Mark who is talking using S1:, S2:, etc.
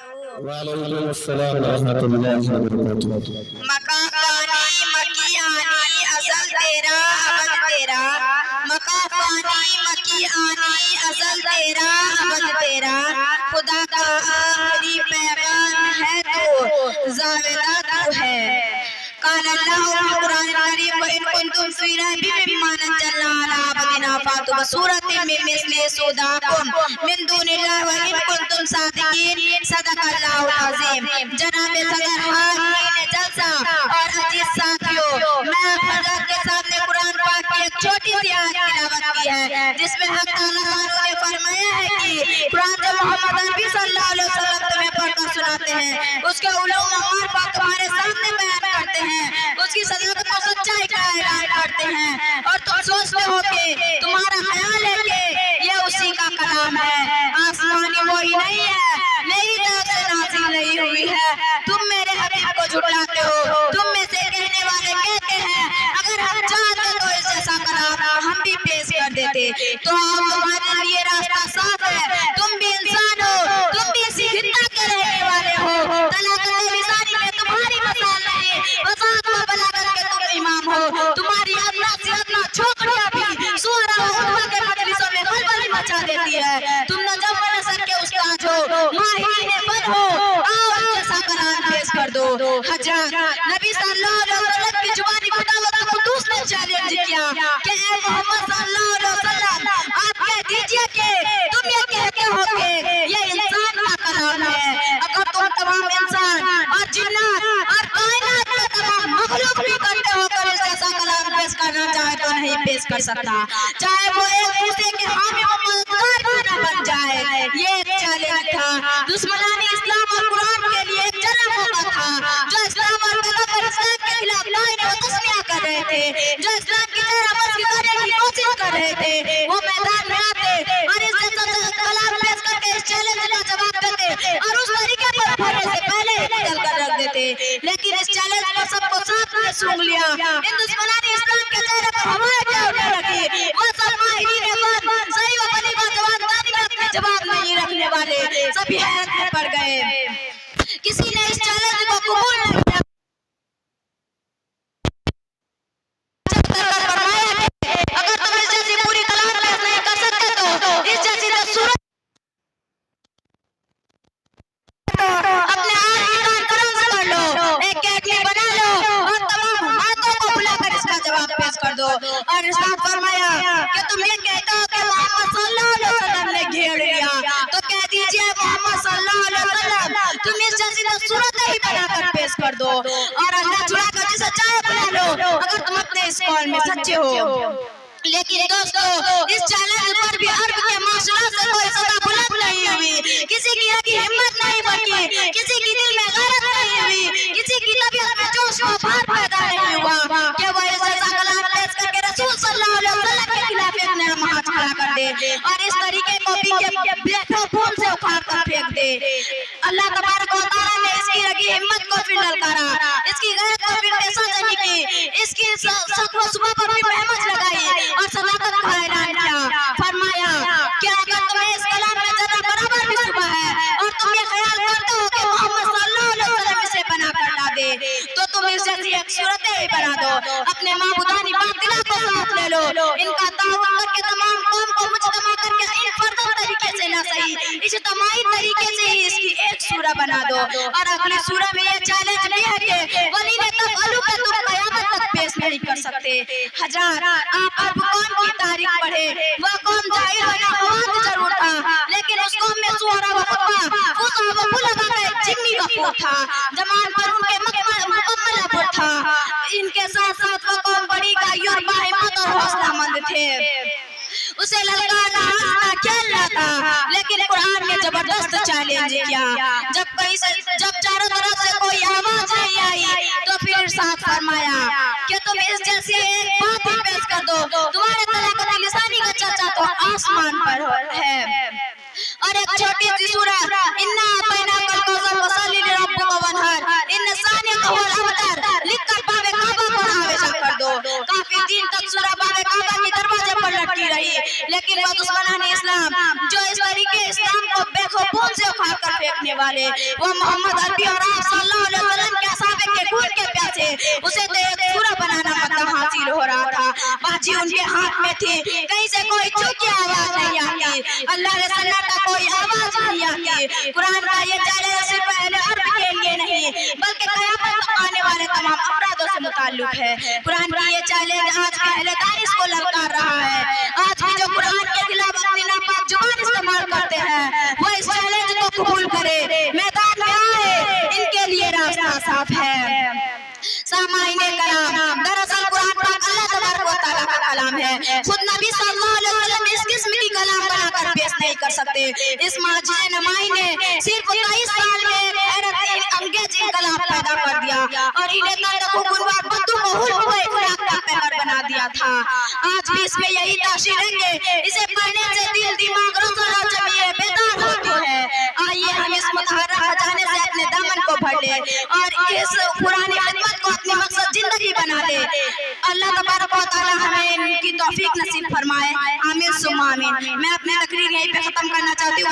S1: वालेकुम अस्सलाम व रहमतुल्लाहि व बरकातुहू।
S2: मका पानी मकी आनी असल तेरा अबद तेरा, मका पानी मकी आनी असल तेरा अबद तेरा, खुदा का आखिरी पैगाम है तो ज़ाविदा तू है। काल अल्लाह कुरान करीम व इन कुंतुम फी रैबिन मिम्मा नज़्ज़लना अला अबदिना फातु बसूरतिन मिन मिस्लिही सुदाकुम मिन दुनिल्लाहि व इन कुंतुम सादिकीन सदक़ल्लाहुल अज़ीम। जनाब सदर हाज़रीन जलसा और अजीज साथियों, मैं हज़रत के सामने कुरान पाक की एक छोटी सी आयत तिलावत की है जिसमें हक ताला ने फरमाया है कि कुरान जो मोहम्मद नबी सल्लल्लाहु अलैहि वसल्लम तुम्हें पढ़कर सुनाते हैं उसके उलूम और मारिफत तुम्हारे सामने बयान करते हैं, उसकी सदाकत और सच्चाई का ऐलान करते हैं और तुम सोचते हो कि तुम्हारा ख्याल है कि ये उसी का कलाम है। आसमानी वही नहीं है, मेरी तरफ से नाज़िल नहीं हुई है। तुम मेरे हबीब को झुठलाते हो। तुम में से कहने वाले कहते हैं अगर हम चाहते तो इस जैसा कलाम हम भी पेश कर देते। तो तुम्हारे लिए रास्ता साफ है, तुम भी इंसान हो, तुम भी इसी खित्ता के रहने वाले हो। तलाक़त लिसानी में तुम्हारी मसाल नहीं, वज़ाहत व बलागत के तुम इमाम हो। तुम्हारी अदना से अदना छोकरियां भी सूरा व खुतबा के मजलिसों में खलबली मचा देती है। तुम नजम व नसर के उस्ताद हो, माहिरीन फन हो। आओ इस जैसा कलाम पेश कर दो। हज़रत नबी सल्लल्लाहु अलैहि वसल्लम की जुबानी खुदा व कुद्दूस ने चैलेंज किया कि ए मोहम्मद सल्लल्लाहु अलैहि वसल्लम, आप कह दीजिए कि तुम ये कहते हो कि ये इंसान का कलाम है। अगर तुम तमाम इंसान और जिन्नात और कायनात के तमाम मखलूक भी करते हो कर इस जैसा कलाम पेश करना चाहे तो नहीं पेश कर सकता, चाहे वो एक दूसरे के हामी व मददगार क्यों न बन जाए। ये एक चैलेंज था, दुश्मनानी इस्लाम और कुरान के लिए एक जन्म मौका था। जो इस्लाम और पैगंबर इस्लाम के खिलाफ लाइन व तस्मिया कर रहे थे, जो इस्लाम की चेहराबंदी करने की कोशिश कर रहे थे, वो मैदान में आते और इस जैसा कलाम पेश करके इस चैलेंज का जवाब देते और उस तरीके पर भरने से पहले निकल कर रख देते। लेकिन इस चैलेंज को सबको साथ में सूंघ लिया। इन दुश्मनानी इस्लाम के चेहरे पर हमारे क्या उठे रखी, वो सब माहिरीन फन सही व बनी बात में अपने जवाब नहीं रखने वाले सभी हैरत में पड़ गए। किसी ने इस चैलेंज को कबूल नहीं किया। अगर तुम इस जैसी पूरी कलाम पेश नहीं कर सकते तो इस जैसी तो सूरत अपने आप की कॉन्फ्रेंस कर लो, एक कैटली बना लो और तमाम हाथों को बुलाकर इसका जवाब पेश कर दो। और इरशाद फरमाया कि तुम ये कहते हो कि मोहम्मद सल्लल्लाहु अलैहि वसल्लम ने घेर लिया, तो कह दीजिए मोहम्मद सल्लल्लाहु अलैहि वसल्लम तुम इस जैसी तो सूरत ही बनाकर पेश कर दो और अल्लाह छुड़ाकर जिसे चाहे बुला लो अगर तुम अपने इस कौल में सच्चे हो। लेकिन दोस्तों, इस चैलेंज पर भी अरब के माशरा से कोई सदा बुलंद नहीं हुई, किसी की हिम्मत नहीं बढ़ी, किसी की दिल में गैरत नहीं हुई, किसी की तबीयत में जोश व भार पैदा नहीं हुआ कि वो इस जैसा कलाम पेश करके रसूल सल्लल्लाहु अलैहि वसल्लम के खिलाफ एक नरम हाथ खड़ा कर दे और इस तरीके को भी के बेखो फूल से उखाड़ कर फेंक दे। अल्लाह तबारक व तआला ने इसकी रगी हिम्मत को फिर ललकारा, इसकी गैरत को फिर बेसजनी की, इसकी सख्त सुबह पर भी मेहनत लगाई और सदाकत का ऐलान किया। फरमाया कि अगर तुम्हें इस कलाम में जरा बराबर भी सुबह है और तुम ये ख्याल करते हो कि मोहम्मद सल्लल्लाहु अलैहि वसल्लम इसे बनाकर ला दे तो तुम इस जैसी एक सूरत ही बना दो। अपने माबूदानी बातिला को साथ ले लो, इनका ताउन करके तमाम कौम को मुजतमा करके इन फर्जों तरीके से ना सही इज्तिमाई तरीके से ही इसकी एक सूरह बना दो। और अगली सूरह में ये चैलेंज भी है कि वली ने तब अलू के तुम कयामत तक पेश नहीं कर सकते। हजार आप अब कौम की तारीख पढ़े, वह कौम जाहिर होना मवाद जरूर था, लेकिन उस कौम में सुहरा व खुतबा फूसा व फुलगा का एक जिम्मी गफूर था, जमान पर उनके मुकम्मल अबुर था। इनके साथ साथ वह कौम बड़ी गायूर बाहिम्मत और हौसलामंद थे, उसे ललकारना हंसना खेलना था। लेकिन कुरान ने जबरदस्त चैलेंज किया। जब चारों तरफ से कोई आवाज नहीं आई तो फिर इरशाद फरमाया कि तुम इस जैसी एक बात ही पेश कर दो। तुम्हारे तलाक़त लिसानी का चर्चा तो आसमान पर है और एक छोटी सी सूरह इन्ना अतैनाकल कौसर वसल्ली लिरब्बिका वनहर इन सानियका वल अबतर लिखकर बाबे काबा पर हमेशा कर दो। काफी दिन तक सूरह बाबे काबा के दरवाजे पर लटकी रही, लेकिन दुश्मनाने इस्लाम जो इस तरीके इस्लाम को बेखौफ से उखाड़ कर फेंकने वाले वो मोहम्मद अरबी और आप सल्लल्लाहु अलैहि वसल्लम के साहबे के खून के प्यासे उसे तो एक सूरा बनाना मतलब हासिल हो रहा था। बाजी उनके हाथ में थी, कहीं से कोई चूकी आवाज नहीं आती, अल्लाह के सन्नाटा कोई आवाज नहीं आती। कुरान का ये चैलेंज सिर्फ अहले अर्ब के लिए नहीं बल्कि क़यामत तक आने वाले तमाम अफरादों से मुताल्लिक है। कुरान की ये चैलेंज आज के अहले दानिश को ललकार रहा है। आज भी जो कुरान के खिलाफ अपनी नापाक जुबान इस्तेमाल करते हैं वो इस चैलेंज को कबूल करे, मैदान में आए, इनके लिए रास्ता साफ है। सामाईने कलाम दरअसल कुरान पाक अल्लाह तबारक व तआला का कलाम है। खुद नबी सल्लल्लाहु अलैहि वसल्लम इस किस्म की कलाम बनाकर पेश नहीं कर सकते। इस माजिज़े नमाई ने सिर्फ 23 साल में हैरत अंगेज इनकलाब पैदा कर दिया और इन्हें बना दिया था। आज भी इसमें यही तासीर है कि इसे पढ़ने से दिल दिमाग रोज़ जमीए बेदार होती है। आइए हम इस मुतहर्रा खजाने से अपने दामन को भर ले और इस पुरानी खिदमत को अपनी मकसद जिंदगी बना ले। अल्लाह तबारक व तआला हमें इनकी तौफीक नसीब फरमाए। आमीन सुम्मा आमीन। मैं अपनी तकरीर यहीं पे खत्म करना चाहती हूँ।